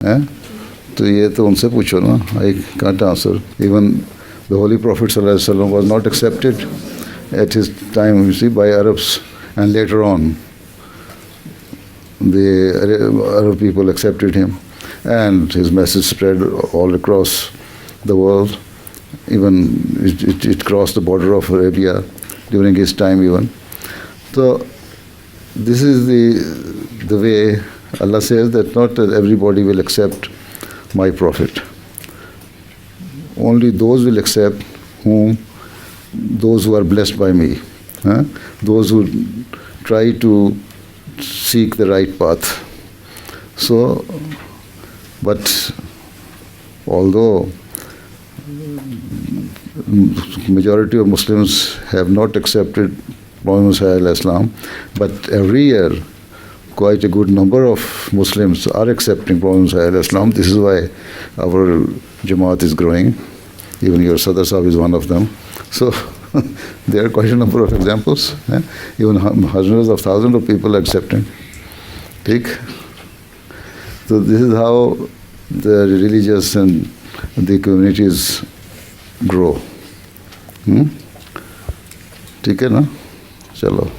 تو یہ تو ان سے پوچھو نا. I can't answer. Even the Holy Prophet ﷺ was not accepted at his time, you see, by Arabs, and later on the Arab people accepted him, and his message spread all across the world. Even it crossed the border of Arabia during his time even. So this is the way Allah says that not everybody will accept my prophet. Only those will accept those who are blessed by me, those who try to seek the right path. So, but although majority of Muslims have not accepted Prophet Islam, but every year quite a good number of Muslims are accepting Prophet Islam. This is why our Jamaat is growing. Even your Sadr Sahib is one of them. So there are quite a number of examples. Even hundreds of thousands of people are accepting. Okay? So this is how the religious and the communities grow. ठीक है ना? चलो.